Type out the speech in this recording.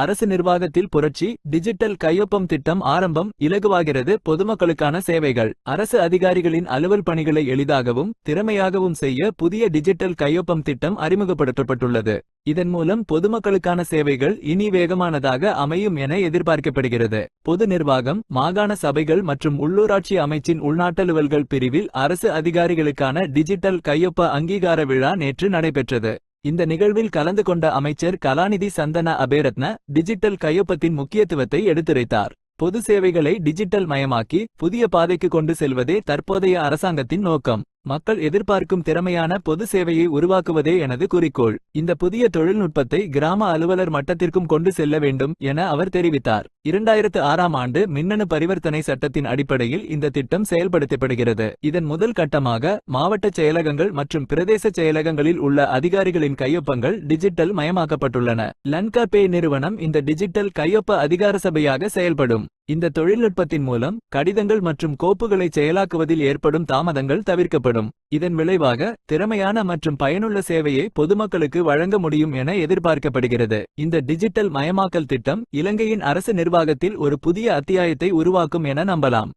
அரசு நிர்வாகத்தில் புரட்சி. டிஜிட்டல் கையொப்பம் திட்டம் ஆரம்பம். இலகுவாகிறது பொதுமக்களுக்கான சேவைகள். அரசு அதிகாரிகளின் அலுவல் பணிகளை எளிதாகவும் திறமையாகவும் செய்ய புதிய டிஜிட்டல் கையொப்பம் திட்டம் அறிமுகப்படுத்தப்பட்டுள்ளது. இதன் மூலம் பொதுமக்களுக்கான சேவைகள் இனி வேகமானதாக அமையும் என எதிர்பார்க்கப்படுகிறது. பொது நிர்வாகம், மாகாண சபைகள் மற்றும் உள்ளூராட்சி அமைச்சின் உள்நாட்டலுவல்கள் பிரிவில் அரசு அதிகாரிகளுக்கான டிஜிட்டல் கையொப்ப அங்கீகார விழா நேற்று நடைபெற்றது. இந்த நிகழ்வில் கலந்து கொண்ட அமைச்சர் கலாநிதி சந்தன அபேரத்ன டிஜிட்டல் கையொப்பத்தின் முக்கியத்துவத்தை எடுத்துரைத்தார். பொது சேவைகளை டிஜிட்டல் மயமாக்கி புதிய பாதைக்கு கொண்டு செல்வதே தற்போதைய அரசாங்கத்தின் நோக்கம். மக்கள் எதிர்பார்க்கும் திறமையான பொது சேவையை உருவாக்குவதே எனது குறிக்கோள். இந்த புதிய தொழில்நுட்பத்தை கிராம அலுவலர் மட்டத்திற்கும் கொண்டு செல்ல வேண்டும் என அவர் தெரிவித்தார். 2006ஆம் ஆண்டு மின்னணு பரிவர்த்தனை சட்டத்தின் அடிப்படையில் இந்த திட்டம் செயல்படுத்தப்படுகிறது. இதன் முதல் கட்டமாக மாவட்ட செயலகங்கள் மற்றும் பிரதேச செயலகங்களில் உள்ள அதிகாரிகளின் கையொப்பங்கள் டிஜிட்டல் மயமாக்கப்பட்டுள்ளன. லன்கா பே நிறுவனம் இந்த டிஜிட்டல் கையொப்ப அதிகார சபையாக செயல்படும். இந்த தொழில்நுட்பத்தின் மூலம் கடிதங்கள் மற்றும் கோப்புகளை செயலாக்குவதில் ஏற்படும் தாமதங்கள் தவிர்க்கப்படும். இதன் விளைவாக திறமையான மற்றும் பயனுள்ள சேவையை பொதுமக்களுக்கு வழங்க முடியும் என எதிர்பார்க்கப்படுகிறது. இந்த டிஜிட்டல் மயமாக்கல் திட்டம் இலங்கையின் அரசு நிர்வாகத்தில் ஒரு புதிய அத்தியாயத்தை உருவாக்கும் என நம்பலாம்.